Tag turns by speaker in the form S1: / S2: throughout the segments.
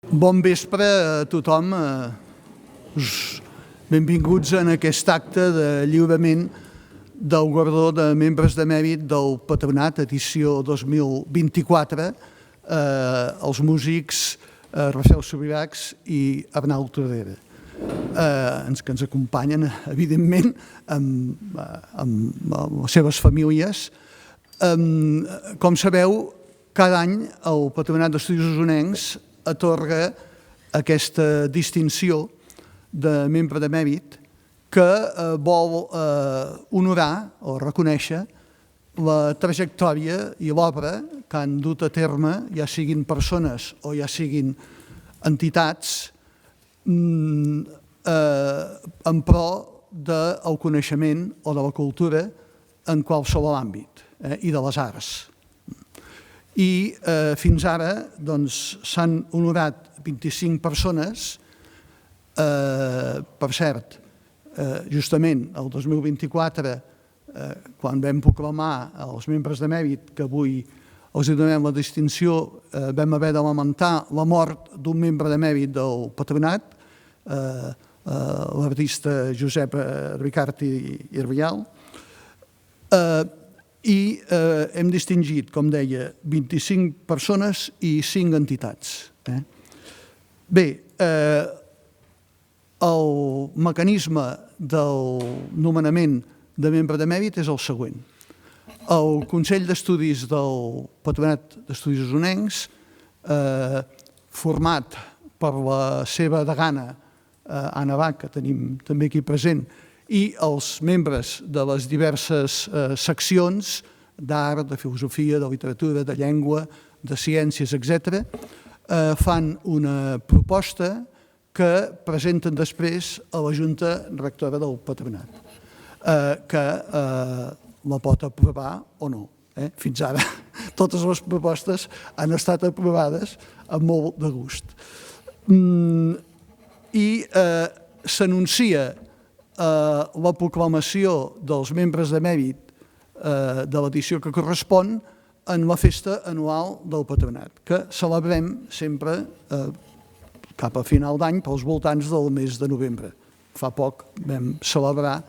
S1: Bon vespre a tothom. Benvinguts en aquest acte de lliurament del guardó de membres de mèrit del Patronat, edició 2024, els músics Rafael Subirachs i Arnau Tordera, que ens acompanyen, evidentment, amb les seves famílies. Com sabeu, cada any el Patronat d'Estudis Osonencs atorga aquesta distinció de membre de mèrit que vol honorar o reconèixer la trajectòria i l'obra que han dut a terme, ja siguin persones o ja siguin entitats, en pro del coneixement o de la cultura en qualsevol àmbit i de les arts. I fins ara s'han honorat 25 persones. Per cert, justament el 2024, quan vam proclamar als membres de mèrit que avui els donem la distinció, vam haver de lamentar la mort d'un membre de mèrit del Patronat, l'artista Josep Ricart i Rial, i hem distingit, com deia, 25 persones i 5 entitats. Bé, el mecanisme del nomenament de membre de mèrit és el següent. El Consell d'Estudis del Patronat d'Estudis Osonencs, format per la seva degana, Anna Bach, que tenim també aquí present, i els membres de les diverses seccions d'art, de filosofia, de literatura, de llengua, de ciències, etc., fan una proposta que presenten després a la Junta Rectora del Patronat, que la pot aprovar o no. Fins ara totes les propostes han estat aprovades amb molt de gust. I s'anuncia la proclamació dels membres de mèrit de l'edició que correspon en la festa anual del Patronat, que celebrem sempre cap a final d'any pels voltants del mes de novembre. Fa poc vam celebrar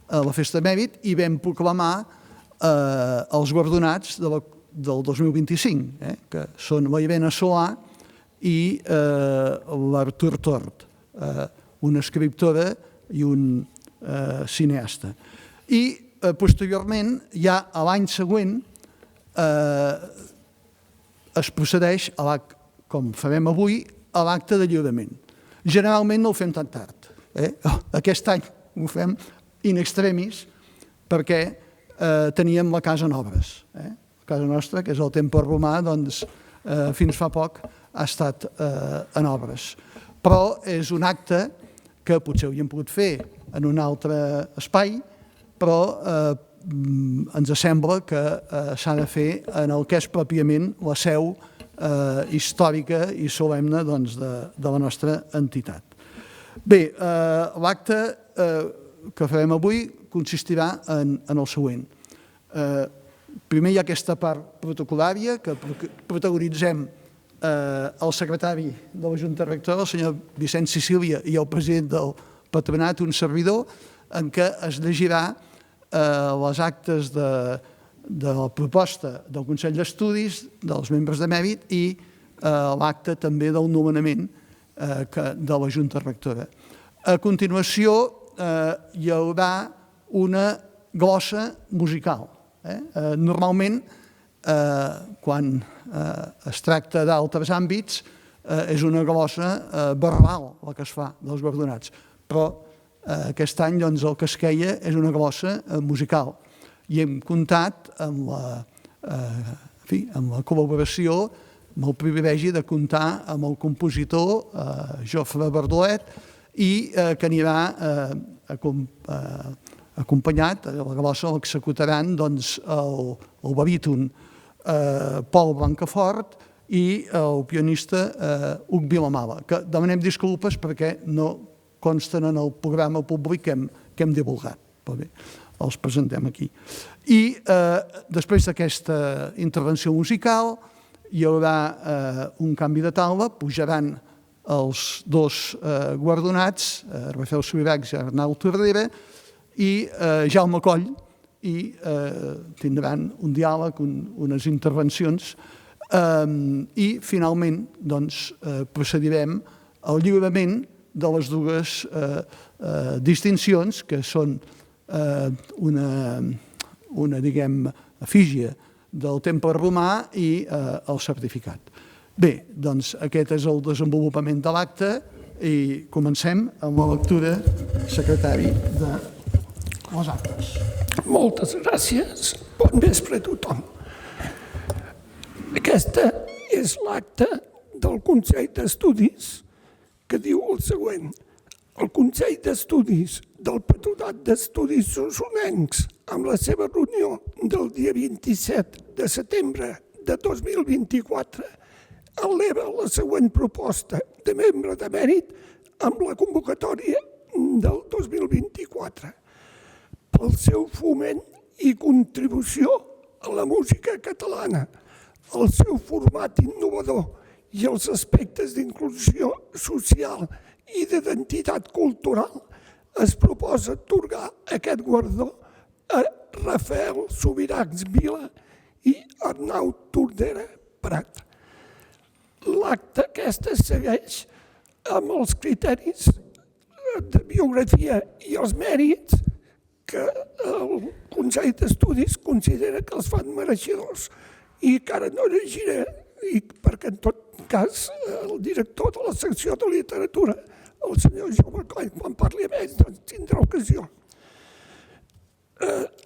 S1: la festa de mèrit i vam proclamar els guardonats del 2025, que són la Irene Solà i l'Artur Tort, una escriptora i un cineasta. I posteriorment, ja a l'any següent, es procedeix, com farem avui, a l'acte de lliurament. Generalment no ho fem tan tard. Aquest any ho fem in extremis perquè teníem la casa en obres. La casa nostra, que és el Temple Romà, fins fa poc ha estat en obres. Però és un acte que potser hauríem pogut fer en un altre espai, però ens sembla que s'ha de fer en el que és pròpiament la seu històrica i solemne de la nostra entitat. Bé, l'acte que farem avui consistirà en el següent. Primer hi ha aquesta part protocolària que protagonitzem el secretari de la Junta Rectora, el senyor Vicent Sicília, i el president del Patronat, un servidor, en què es llegirà les actes de la proposta del Consell d'Estudis, dels membres de mèrit i l'acte també del nomenament de la Junta Rectora. A continuació hi haurà una glossa musical. Normalment, quan es tracta d'altres àmbits, és una glossa verbal la que es fa dels guardonats, però aquest any el que es queia és una glossa musical i hem comptat amb la col·laboració, amb el privilegi de comptar amb el compositor Jofre Bardolet i que anirà acompanyat, a la glossa l'executaran el baríton Pol Blancafort i el pianista Hugues Vilamala, que demanem disculpes perquè no consten en el programa públic que hem divulgat. Però bé, els presentem aquí. I després d'aquesta intervenció musical hi haurà un canvi de taula, pujaran els dos guardonats, Rafael Subirachs i Arnau Tordera, i Jaume Coll, i tindran un diàleg, unes intervencions, i finalment procedirem al lliurament de les dues distincions, que són una efígie del temple romà i el certificat. Bé, doncs aquest és el desenvolupament de l'acte i comencem amb la lectura, secretari, de les actes.
S2: Moltes gràcies. Bon vespre a tothom. Aquesta és l'acta del Consell d'Estudis que diu el següent. El Consell d'Estudis del Patronat d'Estudis Solsonencs, amb la seva reunió del dia 27 de setembre de 2024, eleva la següent proposta de membre de mèrit amb la convocatòria del 2024 pel seu foment i contribució a la música catalana, el seu format innovador i els aspectes d'inclusió social i d'identitat cultural, es proposa atorgar aquest guardó a Rafael Subirachs Vila i Arnau Tordera Prat. L'acte aquesta segueix amb els criteris de biografia i els mèrits que el Consell d'Estudis considera que els fan mereixedors i que ara no llegiré, perquè en tot cas el director de la secció de literatura, el senyor Jaume Coll, quan parli amb ells, doncs tindrà ocasió.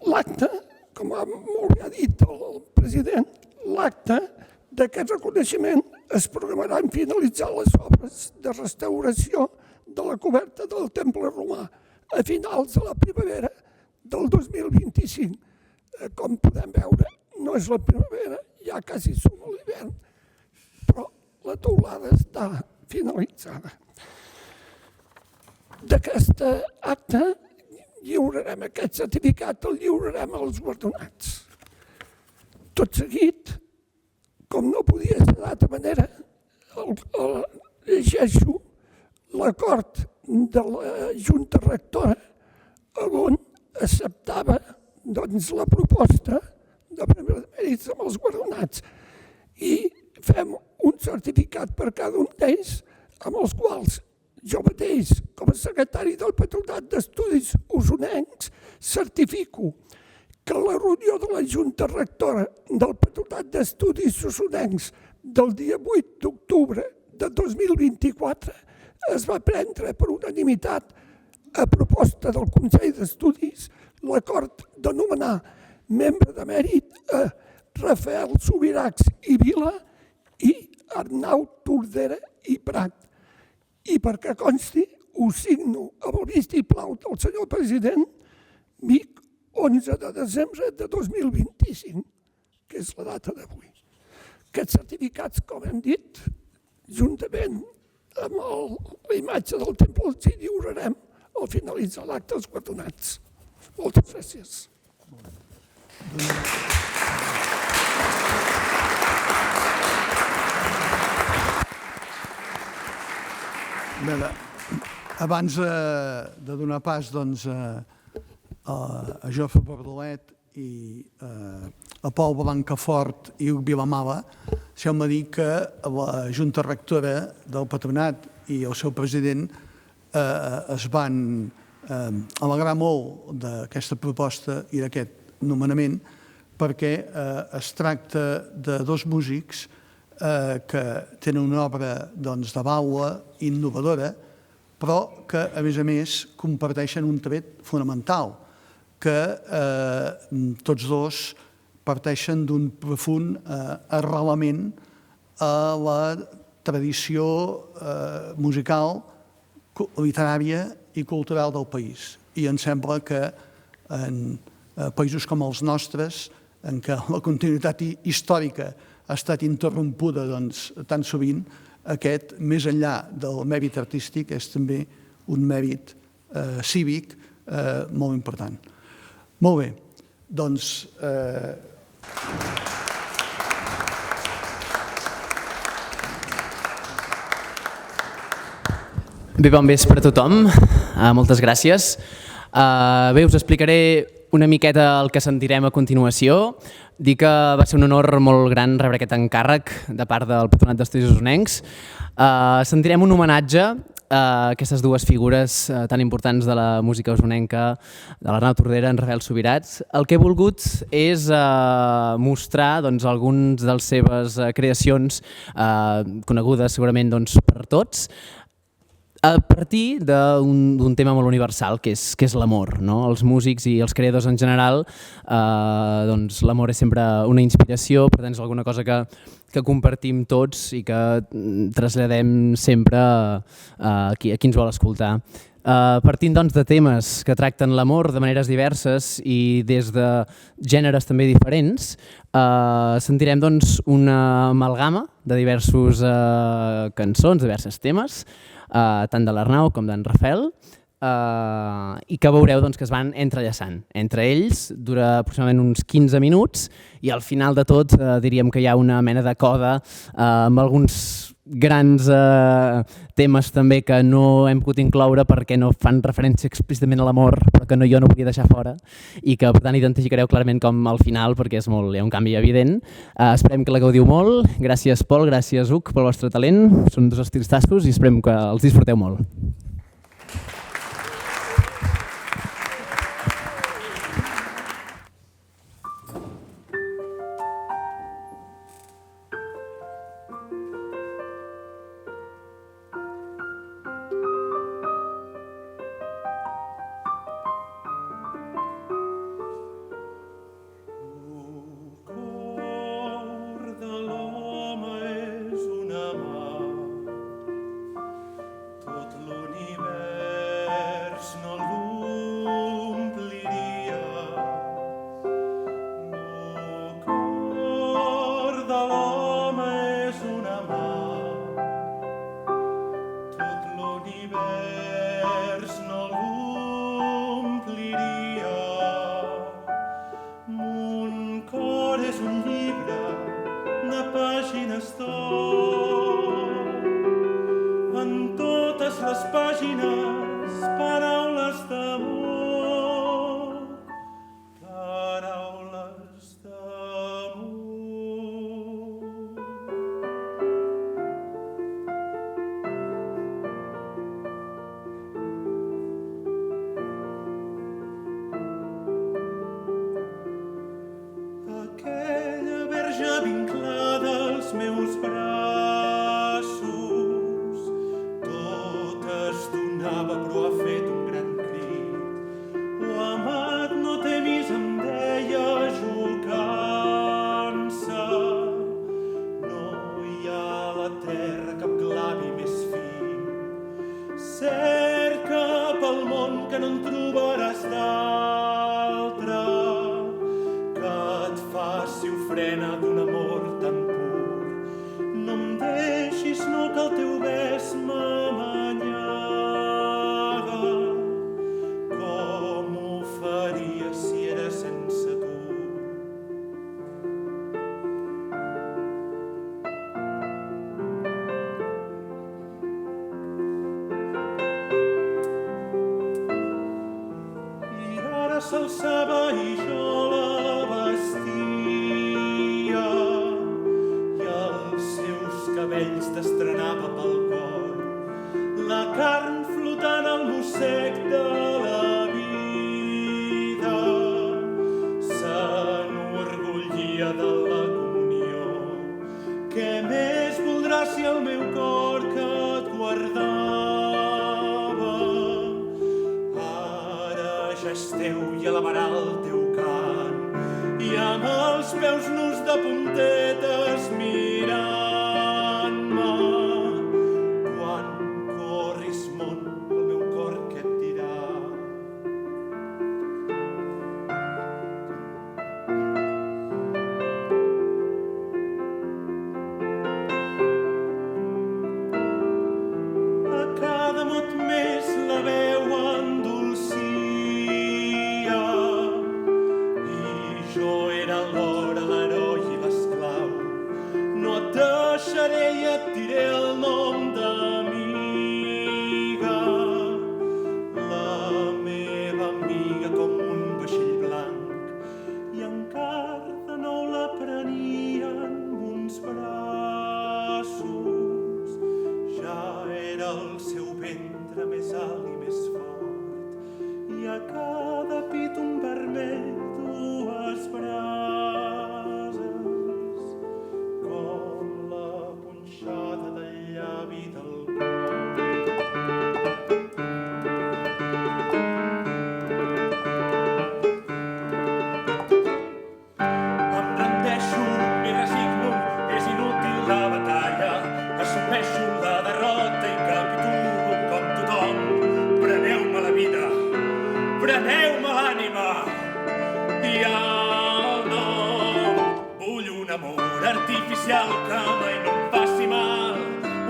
S2: L'acte, com molt bé ha dit el president, l'acte d'aquest reconeixement es programarà en finalitzar les obres de restauració de la coberta del temple romà a finals de la primavera del 2025. Com podem veure, no és la primavera, ja quasi som a l'hivern, però la teulada està finalitzada. D'aquest acte lliurarem aquest certificat, el lliurarem als guardonats. Tot seguit, com no podia ser d'altra manera, llegeixo l'acord de la Junta Rectora on acceptava la proposta de membre de mèrits amb els guardonats i fem un certificat per cada un d'ells amb els quals jo mateix, com a secretari del Patronat d'Estudis Osonencs, certifico que la reunió de la Junta Rectora del Patronat d'Estudis Osonencs del dia 8 d'octubre de 2024 es va prendre per unanimitat a proposta del Consell d'Estudis l'acord de nomenar membre de mèrit a Rafael Subirachs i Vila i Arnau Tordera i Prat. I perquè consti, ho signo amb el vistiplau del senyor president, Vic, 11 de desembre de 2025, que és la data d'avui. Aquests certificats, com hem dit, juntament amb la imatge del temple els hi lliurarem al finalitzar l'acte als guardonats. Moltes gràcies.
S1: Bé, abans de donar pas a Jofre Bordolet i a Pol Blancafort i Hugues Vilamala, deixeu-me dir que la Junta Rectora del Patronat i el seu president es van alegrar molt d'aquesta proposta i d'aquest nomenament perquè es tracta de dos músics que tenen una obra de baula innovadora, però que, a més, comparteixen un tret fonamental, que tots dos parteixen d'un profund arrelament a la tradició musical, literària i cultural del país. I em sembla que en països com els nostres, en què la continuïtat històrica ha estat interrompuda tan sovint, aquest, més enllà del mèrit artístic, és també un mèrit cívic molt important. Molt bé, doncs...
S3: Bé, bon vespre a tothom, moltes gràcies. Bé, us explicaré una miqueta el que sentirem a continuació. Dir que va ser un honor molt gran rebre aquest encàrrec de part del Patronat d'Estudis Osonencs. Sentirem un homenatge a aquestes dues figures tan importants de la música osonenca, de l'Arnau Tordera i en Rafael Subirats. El que he volgut és mostrar algunes de les seves creacions conegudes segurament per tots, a partir d'un tema molt universal, que és l'amor. Els músics i els creadors en general, l'amor és sempre una inspiració, per tant és alguna cosa que compartim tots i que traslladem sempre a qui ens vol escoltar. Partint de temes que tracten l'amor de maneres diverses i des de gèneres també diferents, sentirem una amalgama de diverses cançons, diversos temes, tant de l'Arnau com d'en Rafael, i que veureu que es van entrellaçant. Entre ells dura aproximadament uns 15 minuts i al final de tot diríem que hi ha una mena de coda amb alguns grans temes també que no hem pogut incloure perquè no fan referència explícitament a l'amor, però que jo no volia deixar fora i que per tant identificareu clarament com al final perquè hi ha un canvi evident. Esperem que la gaudiu molt. Gràcies Pol, gràcies Uc pel vostre talent. Són dos estilstassos i esperem que els disfruteu molt.
S4: S'alçava i jo la vestia i els seus cabells t'estrenava pel cor, la carn flotant al mossec de la vida s'enorgullia de la comunió. Què més voldràs si el meu cor que et guardava ara ja és teu i elevarà el teu cant, i amb els peus nus de puntetes mirant-me. Quan corris món, el meu cor què et dirà? A cada mot més la veu endolcia, jo era alhora l'heroi i l'esclau. No et deixaré i et diré el nom d'amiga. artificial que mai no em faci mal,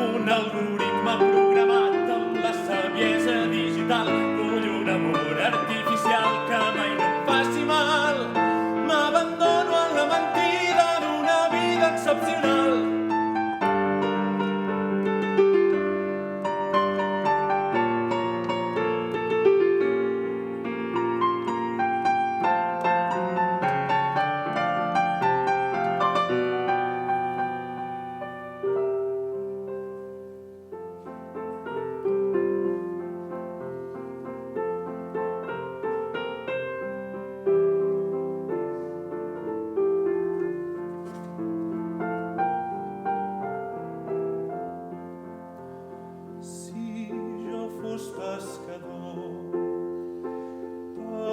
S4: un algoritme programat amb la saviesa digital. Vull un amor artificial que mai no em faci mal, m'abandono en la mentida d'una vida excepcional.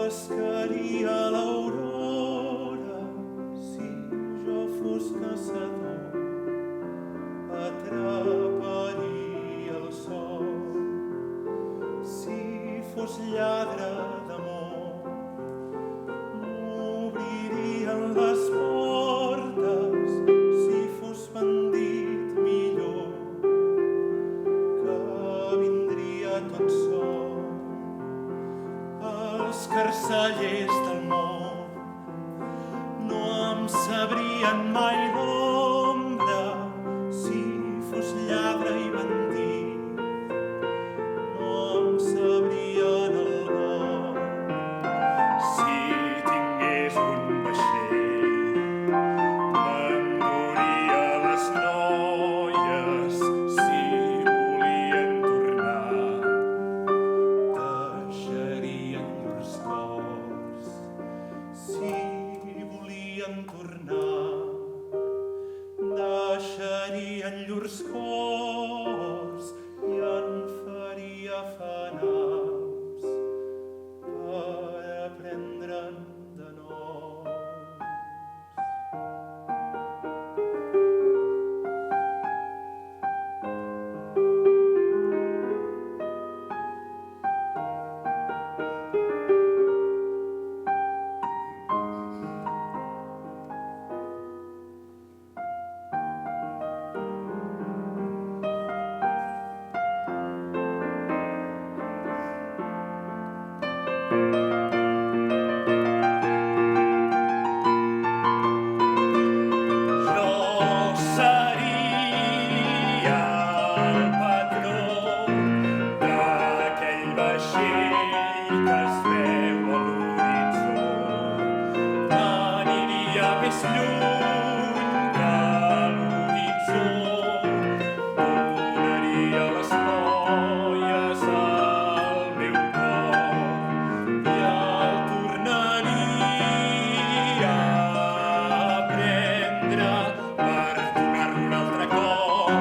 S4: Pescaria l'aurora, si jo fos caçador, atraparia el sol. Si fos lladre d'amor, m'obririen les portes. Si fos bandit millor, que vindria tot sol. Els carcellers del món no em sabrien mai l'ombra. Si fos lladre i bandit, no em sabrien el vol. Si tingués un vaixell, m'enduria les noies. Si volien tornar, deixarien llurs cors. Si volien tornar, deixarien llurs cors i en faria fanals per aprendre'n de nous. Més lluny que l'horitzó, donaria les noies al meu cor i el tornaria a prendre per donar-lo un altre cop.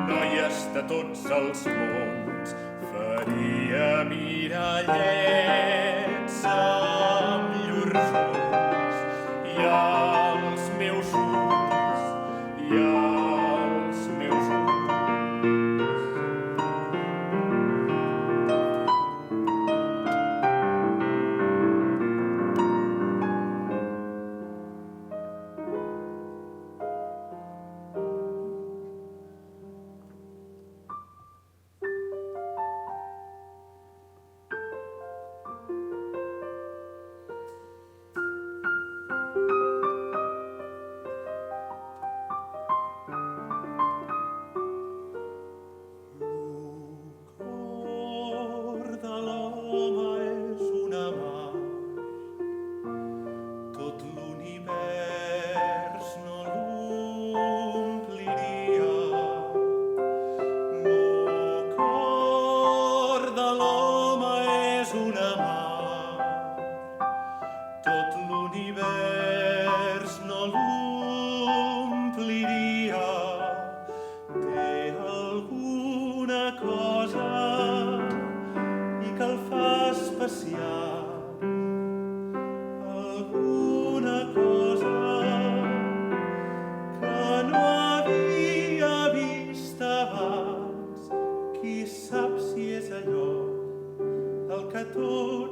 S4: Noies de tots els mons, faria mirallets amb llurs ulls i els meus ulls, i els meus ulls.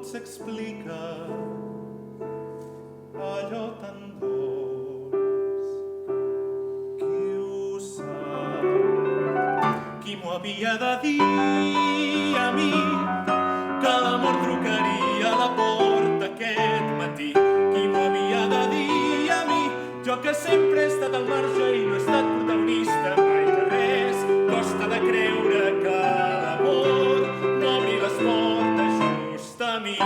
S4: s'explica allò tan dolç havia de dir a mi que l'amor trucaria a la porta aquest matí? Qui m'ho havia de dir a mi? Jo que sempre he estat al marge i no he estat protagonista mai de res. Costa de creure que l'amor m'obri les portes just a mi.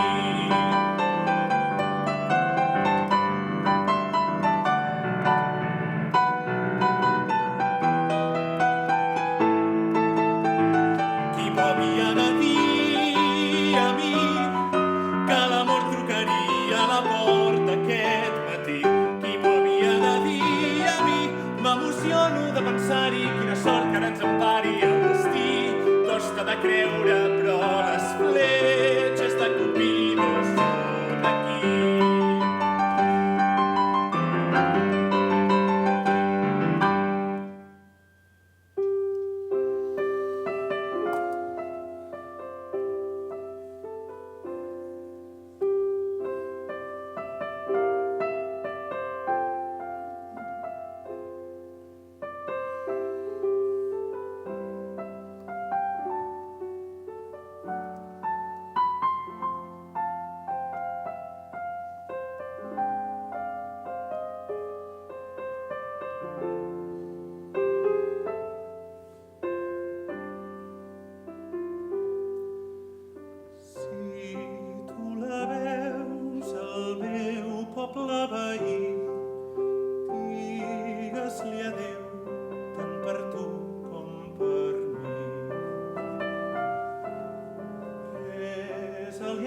S4: Quina sort que ara ens empari el destí. Costa de creure, però les fletxes de Cupido són aquí.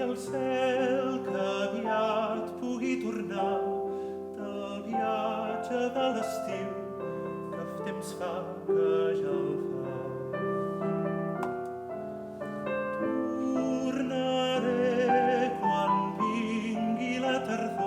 S4: El cel que aviat pugui tornar del viatge de l'estiu que temps fa que ja el fa. Tornaré quan vingui la tardor,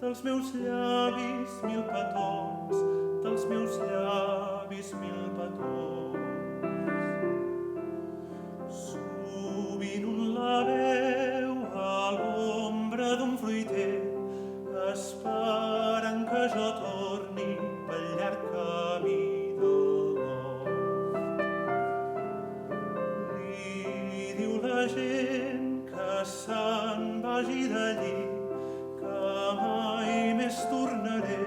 S4: dels meus llavis mil petons, dels meus llavis mil petons. Sovint un la veu a l'ombra d'un fruiter, esperant que jo torni pel llarg camí del nord. Li diu la gent que se'n vagi d'allí, mai més tornaré,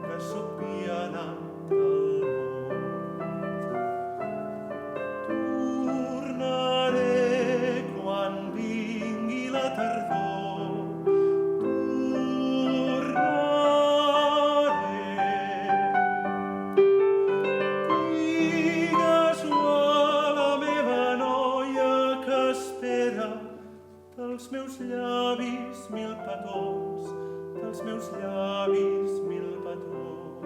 S4: que sóc vianant del món. Tornaré quan vingui la tardor, tornaré. Digues-ho a la meva noia que espera dels meus llavis mil petons, dels meus llavis mil petons.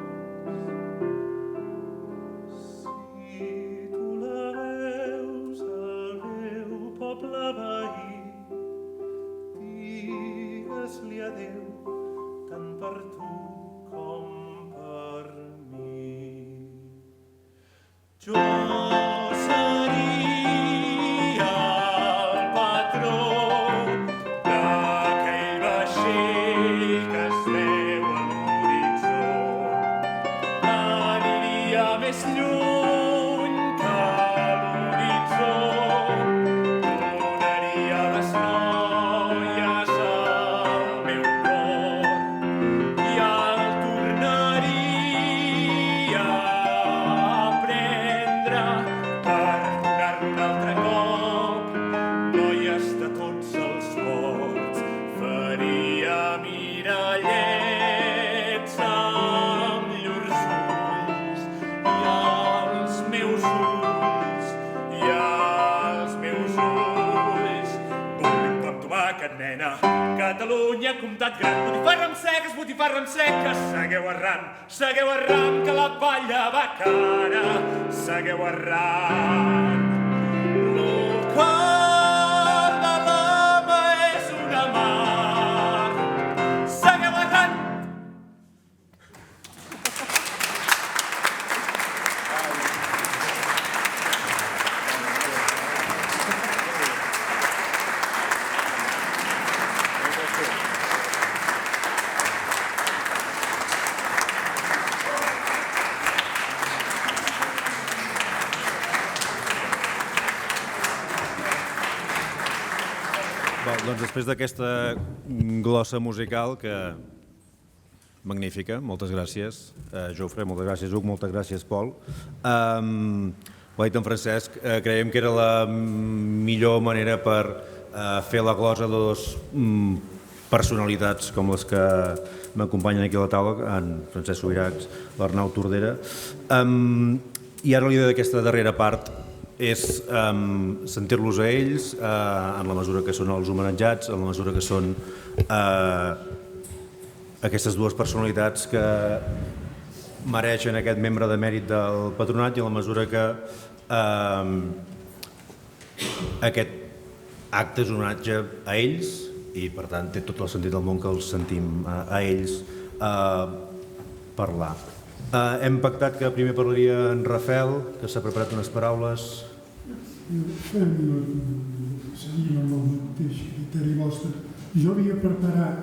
S4: Si tu la veus al meu poble veí, digues-li adéu tant per tu com per mi. Jo seria el patró d'aquell vaixell que es veu a l'horitzó. Aniria més lluny que l'horitzó, donaria les noies al meu cor i el tornaria a prendre per donar-lo un altre cop. Noies de tots els ports, faria mirallets amb llurs ulls i els meus ulls, i els meus ulls. Bum, pam, tomàquet, nena, Catalunya, comtat gran, botifarra amb seques, segueu errant, que la palla va cara, segueu errant. El cor de l'home és una mar, segueu errant.
S5: Doncs després d'aquesta glossa musical que... magnífica, moltes gràcies Jofre, moltes gràcies Hugo, moltes gràcies Pol. Ho ha dit en Francesc, creiem que era la millor manera per fer la glosa de dues personalitats com les que m'acompanyen aquí a la taula, en Francesc Subirats, l'Arnau Tordera. I ara l'idea d'aquesta darrera part és sentir-los a ells en la mesura que són els homenatjats, en la mesura que són aquestes dues personalitats que mereixen aquest membre de mèrit del Patronat i en la mesura que aquest acte és un homenatge a ells i per tant té tot el sentit del món que els sentim a ells parlar. Hem pactat que primer parlaria en Rafel, que s'ha preparat unes paraules.
S6: Seguim amb el mateix criteri vostre. Jo havia preparat...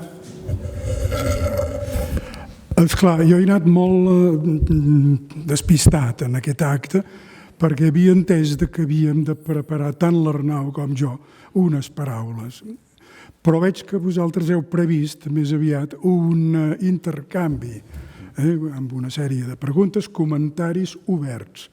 S6: Esclar, jo he anat molt despistat en aquest acte perquè havia entès que havíem de preparar tant l'Arnau com jo unes paraules. Però veig que vosaltres heu previst més aviat un intercanvi amb una sèrie de preguntes, comentaris oberts.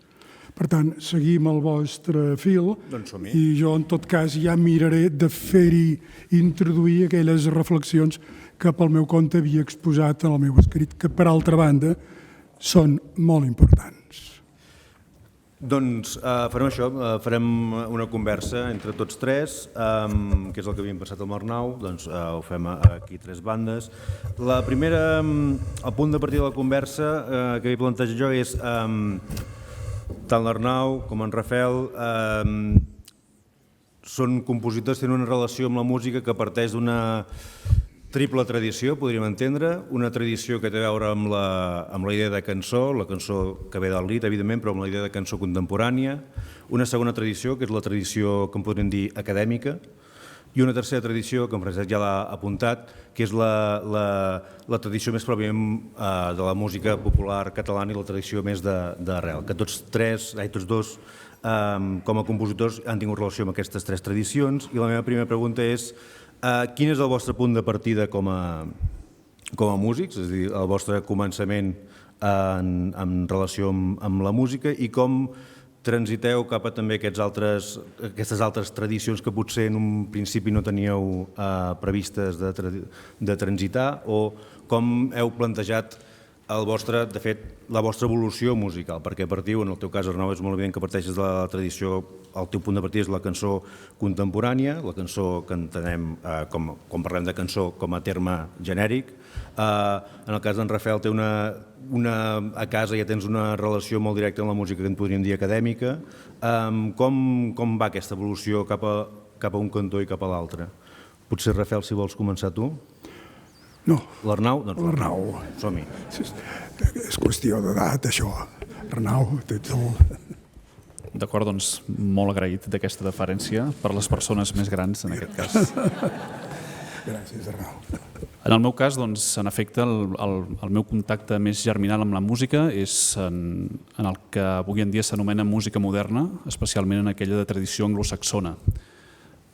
S6: Per tant, seguim el vostre fil i jo, en tot cas, ja miraré de fer-hi introduir aquelles reflexions que pel meu compte havia exposat en el meu escrit, que, per altra banda, són molt importants.
S5: Doncs farem això, farem una conversa entre tots tres, que és el que havíem passat amb l'Arnau, doncs ho fem aquí tres bandes. La primera, el punt de partida de la conversa que havia plantejat jo és tant l'Arnau com en Rafel són compositors, tenen una relació amb la música que parteix d'una triple tradició, podríem entendre, una tradició que té a veure amb la idea de cançó, la cançó que ve del lit, evidentment, però amb la idea de cançó contemporània, una segona tradició, que és la tradició, com podríem dir, acadèmica, i una tercera tradició, que en Francesc ja l'ha apuntat, que és la tradició més pròpiament de la música popular catalana i la tradició més d'arrel, que tots dos, com a compositors, han tingut relació amb aquestes tres tradicions, i la meva primera pregunta és quin és el vostre punt de partida com a músics, és a dir, el vostre començament en relació amb la música i com transiteu cap a també aquestes altres tradicions que potser en un principi no teníeu previstes de transitar o com heu plantejat de fet, la vostra evolució musical, perquè partiu, en el teu cas, Arnau, és molt evident que parteixes de la tradició, el teu punt de partida és la cançó contemporània, la cançó que entenem, quan parlem de cançó, com a terme genèric. En el cas d'en Rafel, a casa ja tens una relació molt directa amb la música que en podríem dir acadèmica. Com va aquesta evolució cap a un cantó i cap a l'altre? Potser, Rafel, si vols començar tu?
S6: No.
S5: L'Arnau? Doncs
S6: l'Arnau.
S5: Som-hi.
S6: És qüestió d'edat, això. Arnau, tens el...
S7: D'acord, doncs molt agraït d'aquesta deferència per les persones més grans, en aquest cas.
S6: Gràcies, Arnau.
S7: En el meu cas, doncs, en efecte, el meu contacte més germinal amb la música és en el que avui en dia s'anomena música moderna, especialment en aquella de tradició anglosaxona,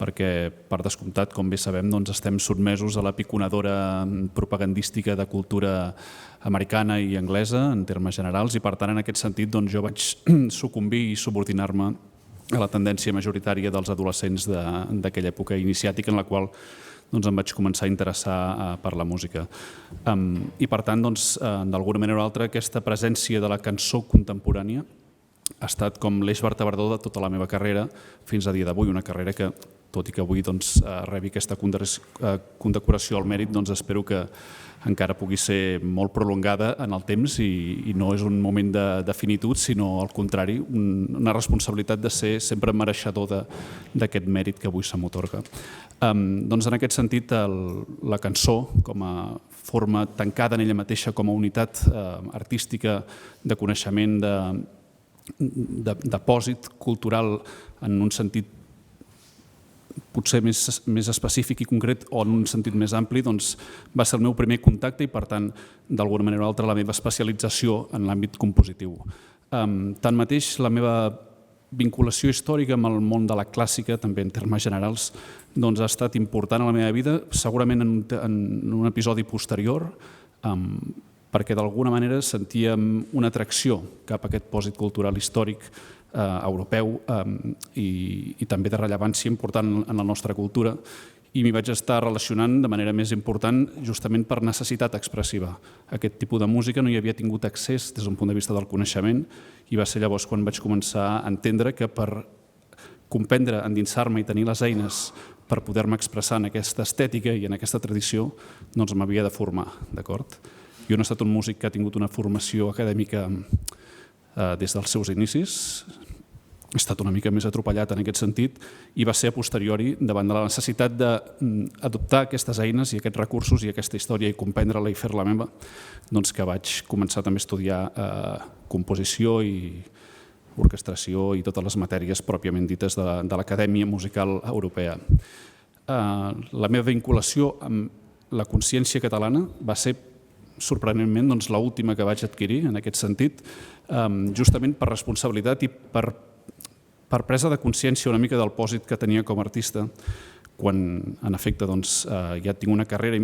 S7: perquè, per descomptat, com bé sabem, estem sotmesos a la piconadora propagandística de cultura americana i anglesa, en termes generals, i per tant, en aquest sentit, jo vaig sucumbir i subordinar-me a la tendència majoritària dels adolescents d'aquella època iniciàtica en la qual em vaig començar a interessar per la música. I per tant, d'alguna manera o altra, aquesta presència de la cançó contemporània ha estat com l'eix vertebrador de tota la meva carrera fins a dia d'avui, una carrera que, tot i que avui rebi aquesta condecoració al mèrit, espero que encara pugui ser molt prolongada en el temps i no és un moment de finitud, sinó al contrari, una responsabilitat de ser sempre mereixedor d'aquest mèrit que avui se m'atorga. En aquest sentit, la cançó, com a forma tancada en ella mateixa, com a unitat artística de coneixement, de depòsit cultural en un sentit potser més específic i concret o en un sentit més ampli, va ser el meu primer contacte i, per tant, d'alguna manera o altra, la meva especialització en l'àmbit compositiu. Tanmateix, la meva vinculació històrica amb el món de la clàssica, també en termes generals, doncs ha estat important a la meva vida, segurament en un episodi posterior, perquè d'alguna manera sentíem una atracció cap a aquest pòsit cultural històric europeu i també de rellevància important en la nostra cultura, i m'hi vaig estar relacionant de manera més important justament per necessitat expressiva. Aquest tipus de música no hi havia tingut accés des d'un punt de vista del coneixement i va ser llavors quan vaig començar a entendre que per comprendre, endinsar-me i tenir les eines per poder-me expressar en aquesta estètica i en aquesta tradició, doncs m'havia de formar, d'acord? Jo no he estat un músic que ha tingut una formació acadèmica des dels seus inicis, he estat una mica més atropellat en aquest sentit i va ser a posteriori, davant de la necessitat d'adoptar aquestes eines i aquests recursos i aquesta història i comprendre-la i fer-la meva, doncs que vaig començar també a estudiar composició i orquestració i totes les matèries pròpiament dites de l'Acadèmia Musical Europea. La meva vinculació amb la consciència catalana va ser sorprenentment l'última que vaig adquirir en aquest sentit, justament per responsabilitat i per presa de consciència una mica del pòsit que tenia com a artista, quan en efecte ja tinc una carrera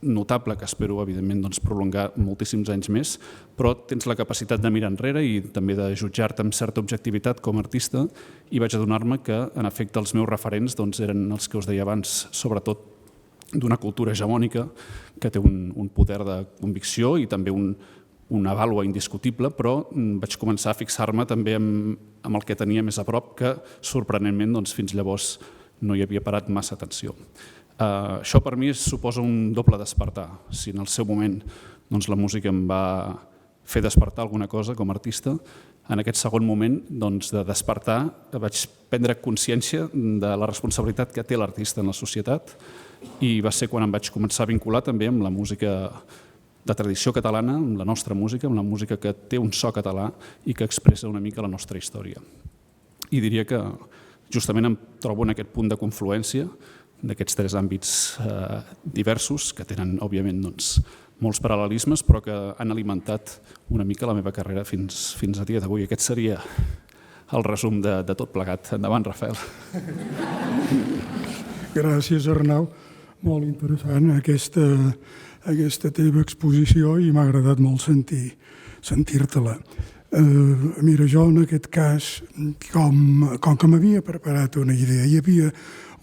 S7: notable que espero evidentment prolongar moltíssims anys més, però tens la capacitat de mirar enrere i també de jutjar-te amb certa objectivitat com a artista i vaig adonar-me que en efecte els meus referents eren els que us deia abans, sobretot d'una cultura hegemònica que té un poder de convicció i també una vàlua indiscutible, però vaig començar a fixar-me també amb el que tenia més a prop, que sorprenentment fins llavors no hi havia parat massa atenció. Això per mi suposa un doble despertar. Si en el seu moment la música em va fer despertar alguna cosa com a artista, en aquest segon moment de despertar vaig prendre consciència de la responsabilitat que té l'artista en la societat i va ser quan em vaig començar a vincular també amb la música de tradició catalana, amb la nostra música, amb la música que té un so català i que expressa una mica la nostra història. I diria que justament em trobo en aquest punt de confluència d'aquests tres àmbits diversos que tenen, òbviament, molts paral·lelismes, però que han alimentat una mica la meva carrera fins a dia d'avui. Aquest seria el resum de tot plegat. Endavant, Rafael.
S6: Gràcies, Arnau. Molt interessant aquesta teva exposició i m'ha agradat molt sentir-te-la. Mira, jo en aquest cas, com que m'havia preparat una idea, hi havia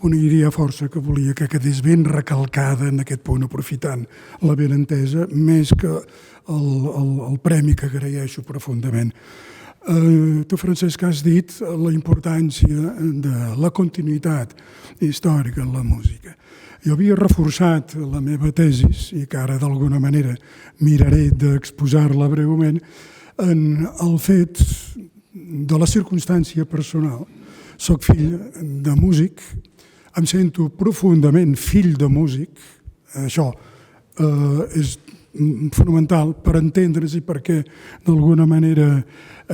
S6: una idea força que volia que quedés ben recalcada en aquest punt, aprofitant la benentesa, més que el premi que agraeixo profundament. Tu, Francesc, has dit la importància de la continuïtat històrica en la música. Jo havia reforçat la meva tesis, i que ara d'alguna manera miraré d'exposar-la breument, en el fet de la circumstància personal. Soc fill de músic, em sento profundament fill de músic, això és fonamental per entendre's i perquè d'alguna manera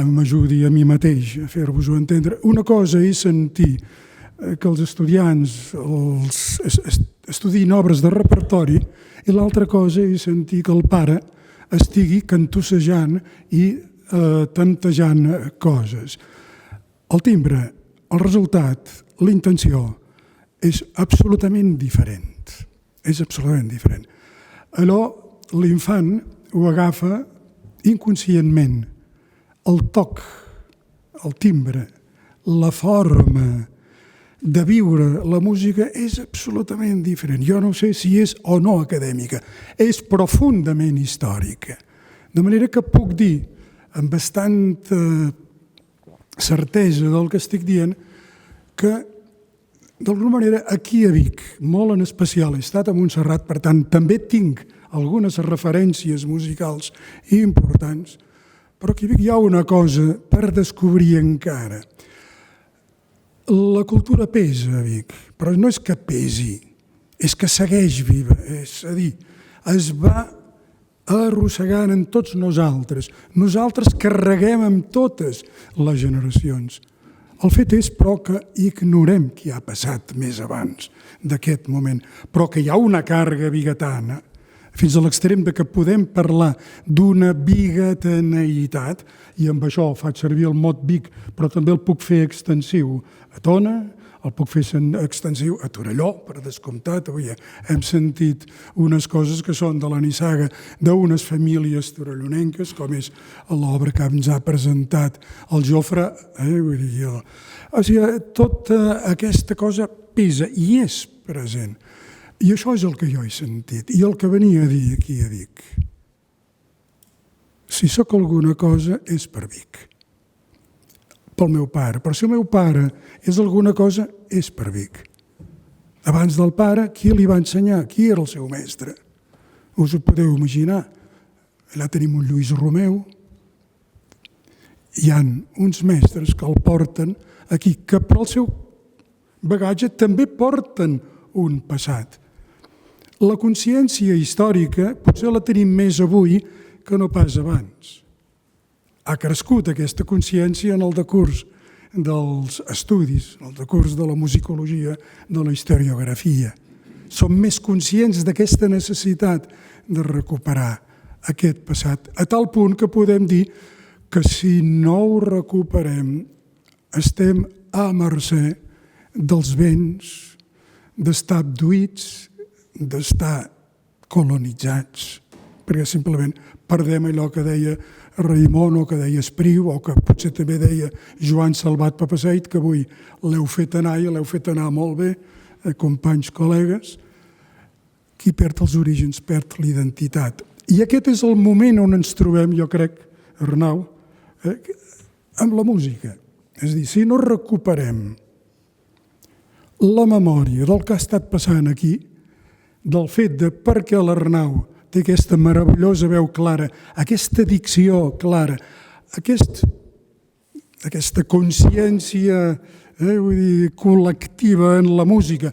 S6: m'ajudi a mi mateix a fer-vos-ho entendre. Una cosa és sentir que els estudiants estudien obres de repertori i l'altra cosa és sentir que el pare estigui cantussejant i tantejant coses. El timbre, el resultat, la intenció és absolutament diferent. És absolutament diferent. Allò l'infant ho agafa inconscientment. El toc, el timbre, la forma de viure la música és absolutament diferent. Jo no sé si és o no acadèmica, és profundament històrica. De manera que puc dir amb bastanta certesa del que estic dient que d'alguna manera aquí a Vic, molt en especial, he estat a Montserrat, per tant també tinc algunes referències musicals importants, però aquí a Vic hi ha una cosa per descobrir encara. La cultura pesa a Vic, però no és que pesi, és que segueix viva, és a dir, es va arrossegant en tots nosaltres. Nosaltres carreguem amb totes les generacions. El fet és, però, que ignorem què ha passat més abans d'aquest moment, però que hi ha una càrrega bigatana fins a l'extrem de que podem parlar d'una bigateneïtat, i amb això faig servir el mot big, però també el puc fer extensiu a Tona, el puc fer extensiu a Torelló, per descomptat. Avui hem sentit unes coses que són de la nissaga d'unes famílies torellonenques, com és l'obra que ens ha presentat el Jofre. O sigui, tota aquesta cosa pesa i és present. I això és el que jo he sentit i el que venia a dir aquí a Vic. Si sóc alguna cosa és per Vic, pel meu pare. Però si el meu pare és alguna cosa és per Vic. Abans del pare, qui li va ensenyar? Qui era el seu mestre? Us ho podeu imaginar. Allà tenim un Lluís Romeu. Hi ha uns mestres que el porten aquí, que per al seu bagatge també porten un passat. La consciència històrica potser la tenim més avui que no pas abans. Ha crescut aquesta consciència en el decurs dels estudis, en el decurs de la musicologia, de la historiografia. Som més conscients d'aquesta necessitat de recuperar aquest passat, a tal punt que podem dir que si no ho recuperem estem a mercè dels vents, d'estar abduïts, d'estar colonitzats, perquè simplement perdem allò que deia Raimon o que deia Espriu o que potser també deia Joan Salvat Papaseit, que avui l'heu fet anar i l'heu fet anar molt bé, companys, col·legues. Qui perd els orígens perd l'identitat. I aquest és el moment on ens trobem, jo crec, Arnau, amb la música. És a dir, si no recuperem la memòria del que ha estat passant aquí, del fet de per què l'Arnau té aquesta meravellosa veu clara, aquesta dicció clara, aquesta consciència col·lectiva en la música,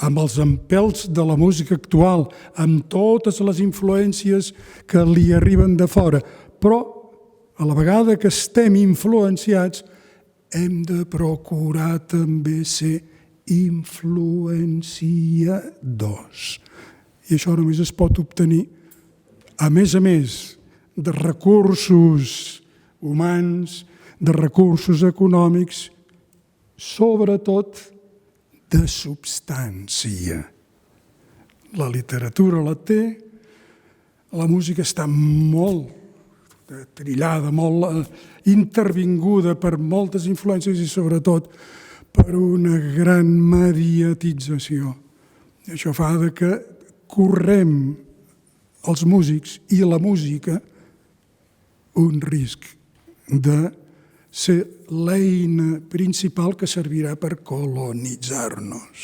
S6: amb els empelts de la música actual, amb totes les influències que li arriben de fora, però a la vegada que estem influenciats hem de procurar també ser influenciadors. I això només es pot obtenir, a més de recursos humans, de recursos econòmics, sobretot de substància. La literatura la té, la música està molt trillada, molt intervinguda per moltes influències i sobretot per una gran mediatització. Això fa que correm els músics i la música un risc de ser l'eina principal que servirà per colonitzar-nos.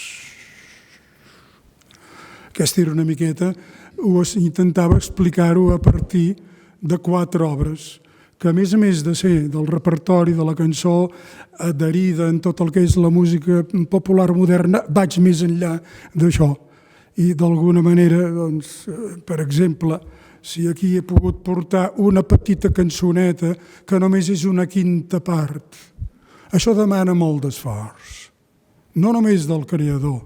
S6: Aquesta era una miqueta, intentava explicar-ho a partir de 4 obres, que a més de ser del repertori de la cançó adherida en tot el que és la música popular moderna, vaig més enllà d'això. I d'alguna manera, doncs, per exemple, si aquí he pogut portar una petita cançoneta que només és una quinta part, això demana molt d'esforç. No només del creador,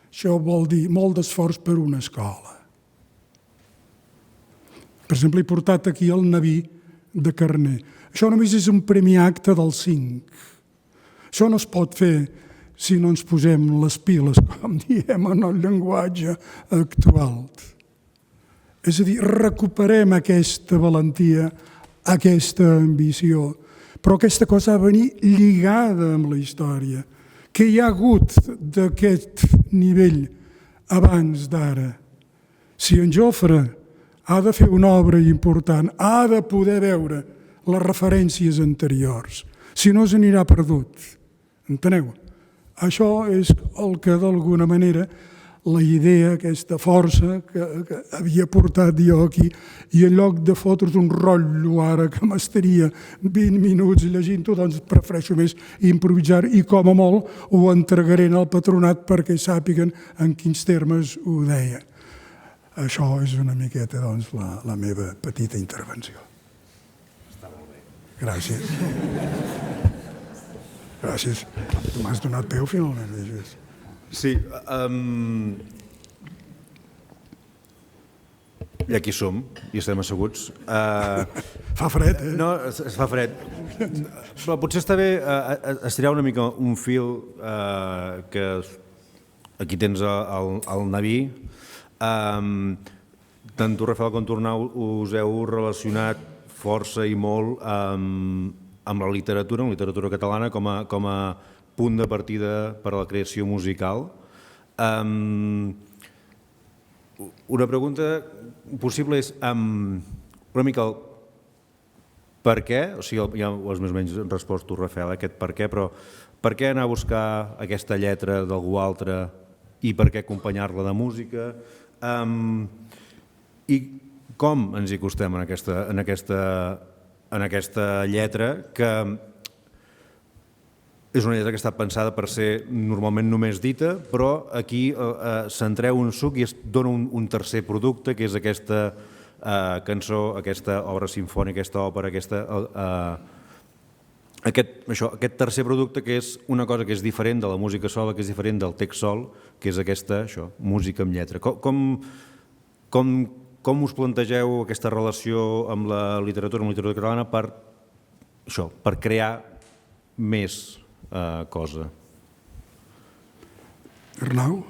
S6: això vol dir molt d'esforç per una escola. Per exemple, he portat aquí el Naví de Carner. Això només és un primer acte dels 5. Això no es pot fer si no ens posem les piles, com diem en el llenguatge actual. És a dir, recuperem aquesta valentia, aquesta ambició, però aquesta cosa ha de venir lligada amb la història. Què hi ha hagut d'aquest nivell abans d'ara? Si en Jofre ha de fer una obra important, ha de poder veure les referències anteriors, si no s'anirà perdut. Enteneu? Això és el que d'alguna manera la idea, aquesta força que havia portat jo aquí, i en lloc de fotre's un rotllo ara que m'estaria 20 minuts llegint-ho, doncs prefereixo més improvisar i com a molt ho entregaré al patronat perquè sàpiguen en quins termes ho deia. Això és una miqueta, doncs, la meva petita intervenció. Està molt bé. Gràcies. Gràcies. Tu m'has donat peu, finalment.
S5: Sí. I aquí som, i estem asseguts.
S6: Fa fred, eh?
S5: No, es fa fred. Però potser està bé estirar una mica un fil que aquí tens el Naví. Tant tu, Rafael, com tu, Arnau, us heu relacionat força i molt amb la literatura catalana com a punt de partida per a la creació musical. Una pregunta possible és una mica el per què, o sigui, ja ho has més o menys respost tu, Rafael, aquest per què, però per què anar a buscar aquesta lletra d'algú altre i per què acompanyar-la de música? I com ens hi acostem en aquesta lletra, que és una lletra que està pensada per ser normalment només dita, però aquí s'entreu un suc i es dona un tercer producte, que és aquesta cançó, aquesta obra sinfònica, aquesta òpera, aquest tercer producte, que és una cosa que és diferent de la música sola, que és diferent del text sol, que és aquesta música amb lletra. Com us plantegeu aquesta relació amb la literatura catalana per crear més cosa?
S6: Arnau?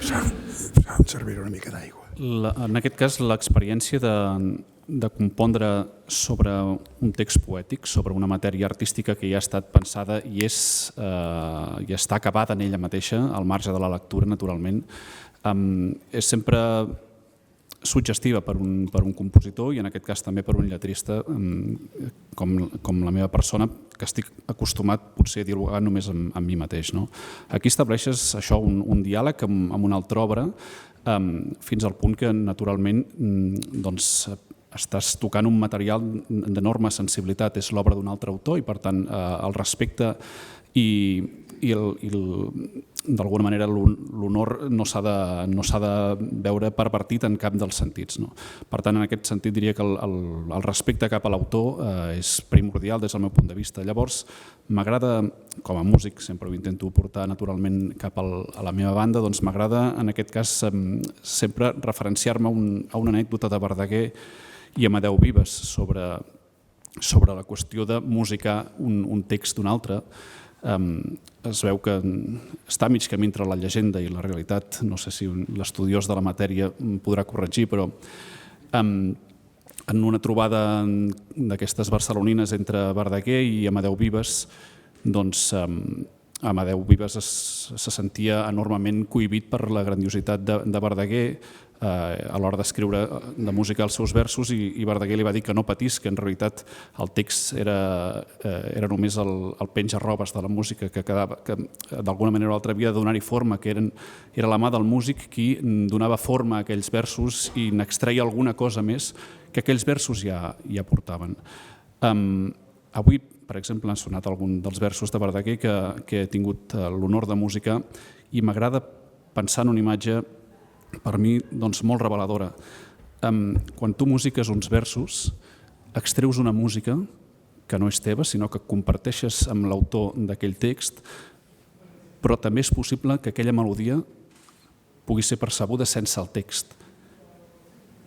S6: Em servirà una mica d'aigua.
S7: En aquest cas, l'experiència de compondre sobre un text poètic, sobre una matèria artística que ja ha estat pensada i està acabada en ella mateixa, al marge de la lectura, naturalment, és sempre suggestiva per un compositor i en aquest cas també per un lletrista com la meva persona, que estic acostumat potser a dialogar només amb mi mateix. Aquí estableixes això, un diàleg amb una altra obra, fins al punt que naturalment estàs tocant un material d'enorme sensibilitat, és l'obra d'un altre autor i per tant el respecte i d'alguna manera l'honor no s'ha de veure pervertit en cap dels sentits. Per tant, en aquest sentit diria que el respecte cap a l'autor és primordial des del meu punt de vista. Llavors, m'agrada, com a músic, sempre ho intento portar naturalment cap a la meva banda, doncs m'agrada en aquest cas sempre referenciar-me a una anècdota de Verdaguer i Amadeu Vives sobre la qüestió de musicar un text d'un altre. Es veu que està a mig camí entre la llegenda i la realitat, no sé si l'estudiós de la matèria em podrà corregir, però en una trobada d'aquestes barcelonines entre Verdaguer i Amadeu Vives, doncs Amadeu Vives se sentia enormement cohibit per la grandiositat de Verdaguer a l'hora d'escriure de música els seus versos i Verdaguer li va dir que no patís, que en realitat el text era només el penja-robes de la música que d'alguna manera o altra havia de donar-hi forma, que era la mà del músic qui donava forma a aquells versos i n'extreia alguna cosa més que aquells versos ja portaven. Avui, per exemple, han sonat algun dels versos de Verdaguer que he tingut l'honor de musicar i m'agrada pensar en una imatge per mi molt reveladora. Quan tu musiques uns versos, extreus una música que no és teva, sinó que comparteixes amb l'autor d'aquell text, però també és possible que aquella melodia pugui ser percebuda sense el text.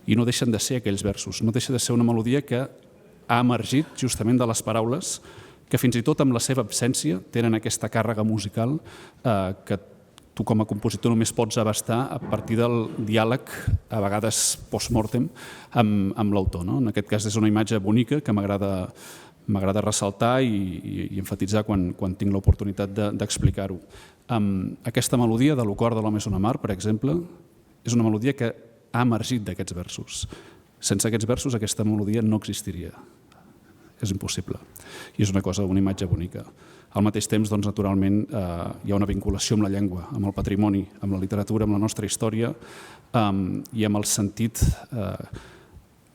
S7: I no deixen de ser aquells versos, no deixa de ser una melodia que ha emergit justament de les paraules que fins i tot amb la seva absència tenen aquesta càrrega musical que tu com a compositor només pots abastar a partir del diàleg, a vegades post-mortem, amb l'autor. En aquest cas és una imatge bonica que m'agrada ressaltar i enfatitzar quan tinc l'oportunitat d'explicar-ho. Aquesta melodia de Lo cor de l'home és una mar, per exemple, és una melodia que ha emergit d'aquests versos. Sense aquests versos aquesta melodia no existiria. És impossible. I és una imatge bonica. Al mateix temps, doncs, naturalment, hi ha una vinculació amb la llengua, amb el patrimoni, amb la literatura, amb la nostra història i amb el sentit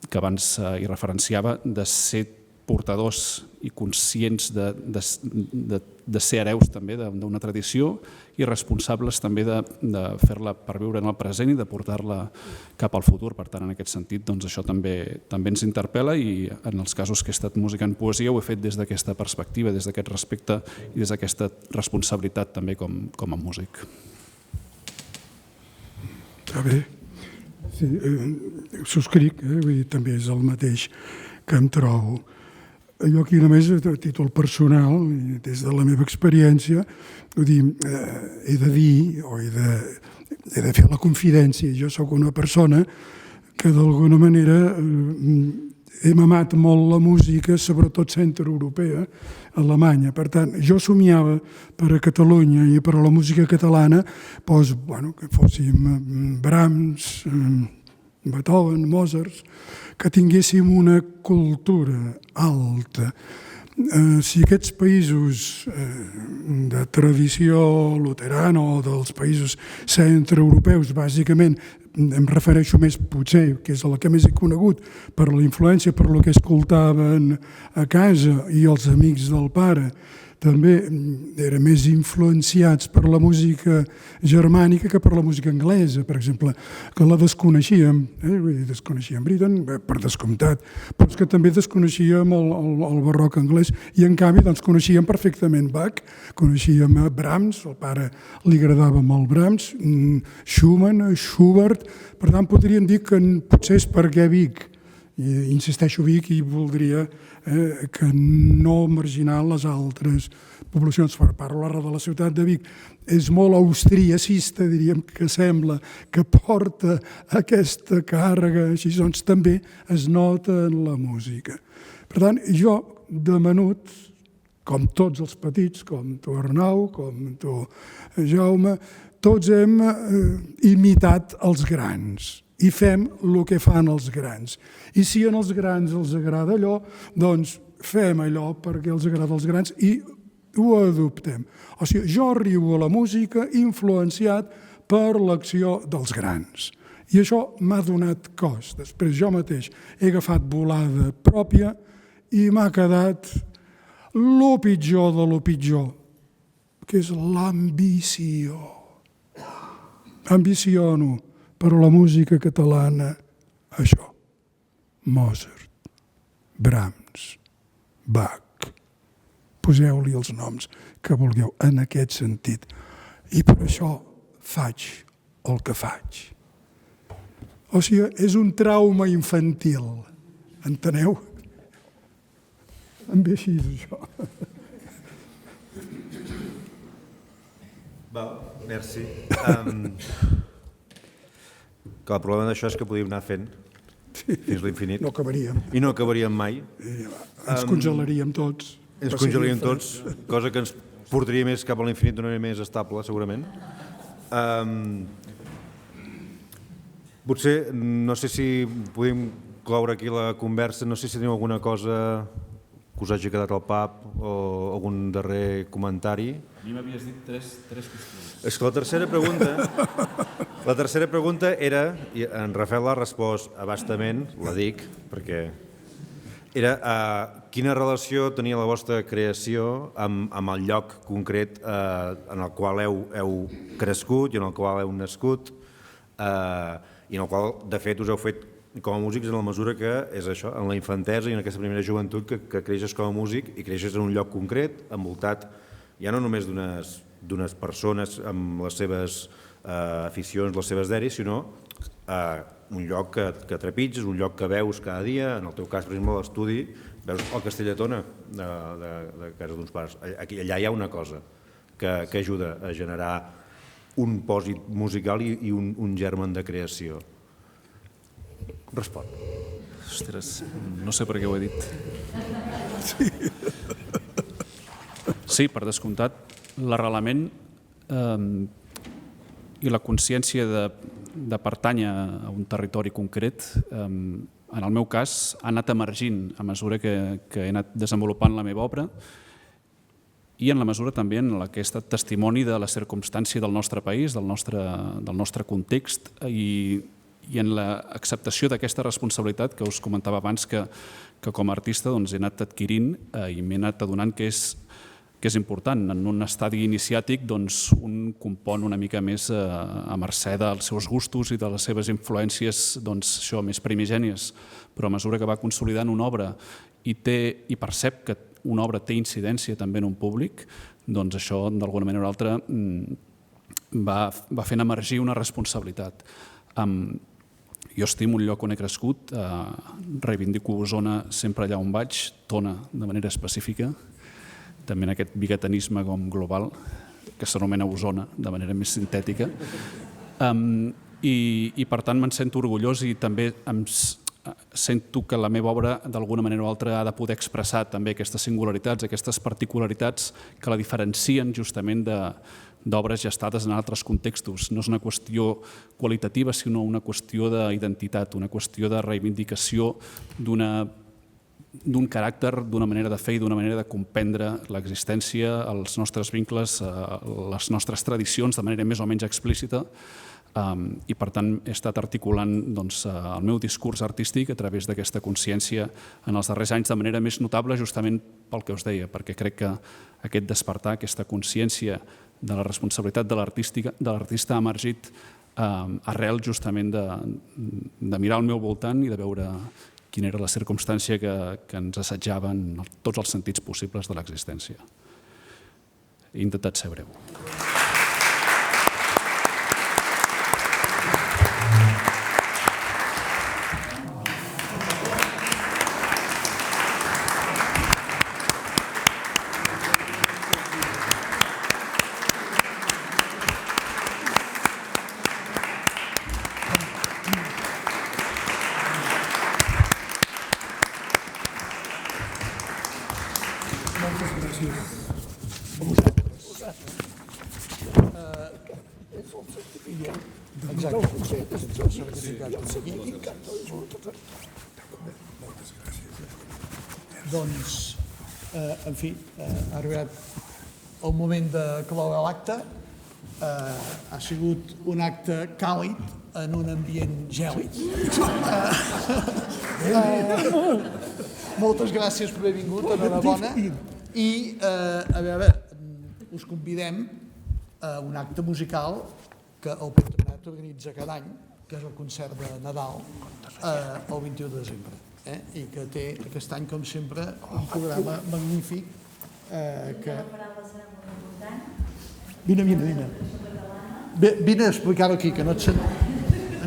S7: que abans hi referenciava de ser portadors i conscients de ser hereus també d'una tradició i responsables també de fer-la perviure en el present i de portar-la cap al futur. Per tant, en aquest sentit, doncs, això també ens interpel·la i en els casos que he estat musicant poesia ho he fet des d'aquesta perspectiva, des d'aquest respecte i des d'aquesta responsabilitat també com a músic.
S6: Està bé. subscric, vull dir, també és el mateix que em trobo. Jo aquí només a títol personal, des de la meva experiència, vull dir, he de dir o he de fer la confidència. Jo sóc una persona que d'alguna manera he mamat molt la música, sobretot centroeuropea, alemanya. Per tant, jo somiava per a Catalunya i per a la música catalana que fóssim Brahms, Beethoven, Mozart, que tinguéssim una cultura alta. Si aquests països de tradició luterana o dels països centroeuropeus, bàsicament, em refereixo més potser, que és la que més he conegut, per la influència, per el que escoltaven a casa i els amics del pare, també eren més influenciats per la música germànica que per la música anglesa, per exemple, que la desconeixíem, desconeixíem Britten, per descomptat, però és que també desconeixíem el barroc anglès i en canvi coneixíem perfectament Bach, coneixíem Brahms, el pare li agradava molt Brahms, Schumann, Schubert, per tant podríem dir que potser és perquè Vic, insisteixo Vic i voldria que no marginar les altres poblacions. Parlo de la ciutat de Vic. És molt austriacista, diríem, que sembla que porta aquesta càrrega, així doncs també es nota en la música. Per tant, jo, de menut, com tots els petits, com tu Arnau, com tu Jaume, tots hem imitat els grans i fem el que fan els grans. I si als grans els agrada allò, doncs fem allò perquè els agrada als grans i ho adoptem. O sigui, jo arribo a la música influenciat per l'acció dels grans. I això m'ha donat cos. Després jo mateix he agafat volada pròpia i m'ha quedat lo pitjor de lo pitjor, que és l'ambició. Ambiciono per la música catalana això. Mozart, Brahms, Bach, poseu-li els noms que vulgueu en aquest sentit. I per això faig el que faig. O sigui, és un trauma infantil, enteneu? Em ve així, això.
S5: Val, merci. El problema d'això és que podíem anar fent fins l'infinit.
S6: No acabaríem.
S5: I no acabaríem mai.
S6: Ens congelaríem tots.
S5: Ens congelaríem tots, cosa que ens portaria més cap a l'infinit d'una manera més estable, segurament. Potser, no sé si podem cloure aquí la conversa, no sé si teniu alguna cosa que us hagi quedat al pap o algun darrer comentari.
S7: A mi m'havies dit tres qüestions.
S5: És que la tercera pregunta era, i en Rafael l'ha respost a bastament, la dic, perquè era quina relació tenia la vostra creació amb el lloc concret en el qual heu crescut i en el qual heu nascut i en el qual, de fet, us heu fet com a músics en la mesura que és això, en la infantesa i en aquesta primera joventut que creixes com a músic i creixes en un lloc concret, envoltat ja no només d'unes persones amb les seves aficions, les seves deris, sinó un lloc que trepitges, un lloc que veus cada dia, en el teu cas, per exemple, a l'estudi, veus el Castell de Tona de casa d'uns pares. Allà hi ha una cosa que ajuda a generar un pòsit musical i un germen de creació. Respon.
S7: Ostres, no sé per què ho he dit. Sí, per descomptat, l'arrelament i la consciència de pertànyer a un territori concret, en el meu cas, ha anat emergint a mesura que he anat desenvolupant la meva obra i en la mesura també en la que he estat testimoni de la circumstància del nostre país, del nostre context i en l'acceptació d'aquesta responsabilitat que us comentava abans que com a artista he anat adquirint i m'he anat adonant que és important. En un estadi iniciàtic un compon una mica més a mercè dels seus gustos i de les seves influències més primigènies, però a mesura que va consolidant una obra i percep que una obra té incidència també en un públic, doncs això d'alguna manera o altra va fent emergir una responsabilitat. Jo estimo el lloc on he crescut, reivindico Osona sempre allà on vaig, Tona de manera específica, també en aquest biguetanisme com global, que s'anomena Osona de manera més sintètica. I per tant me'n sento orgullós i també sento que la meva obra d'alguna manera o altra ha de poder expressar també aquestes singularitats, aquestes particularitats que la diferencien justament d'obres gestades en altres contextos. No és una qüestió qualitativa, sinó una qüestió d'identitat, una qüestió de reivindicació d'un caràcter, d'una manera de fer i d'una manera de comprendre l'existència, els nostres vincles, les nostres tradicions de manera més o menys explícita. I per tant he estat articulant el meu discurs artístic a través d'aquesta consciència en els darrers anys de manera més notable, justament pel que us deia, perquè crec que aquest despertar, aquesta consciència de la responsabilitat de l'artista ha emergit arrel justament de mirar al meu voltant i de veure quina era la circumstància que ens assetjava en tots els sentits possibles de l'existència. He intentat ser breu.
S1: Doncs, en fi, ha arribat el moment de cloure l'acte. Ha sigut un acte càlid en un ambient gèlid. Moltes gràcies per haver vingut, enhorabona. I, a veure, us convidem a un acte musical que el Patronat organitza cada any, que és el concert de Nadal, el 21 de desembre. I que té aquest any, com sempre, un programa magnífic que... Vine. Vine a explicar-ho aquí, que no et sent...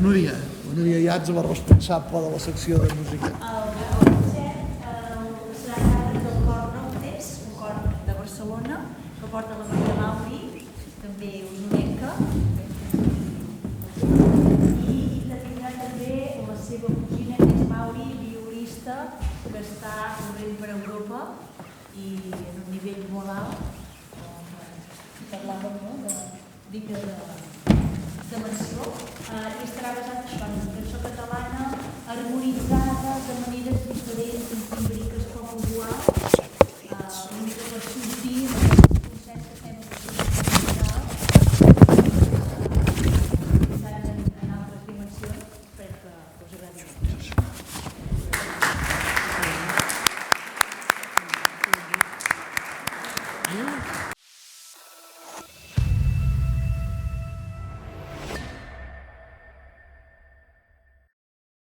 S1: Núria Iats, la responsable de la secció de música.
S8: El concert serà a càrrec del cor Noctes, un cor de Barcelona, que porta la Marta Mauri, també usonenca, i que tindrà també la seva cosina, que és Mauri, violista, que està corrent per Europa i en un nivell molt alt. Parlàvem de menció, i estarà basat en això, en cançó catalana harmonitzada de maneres diferents, en timbriques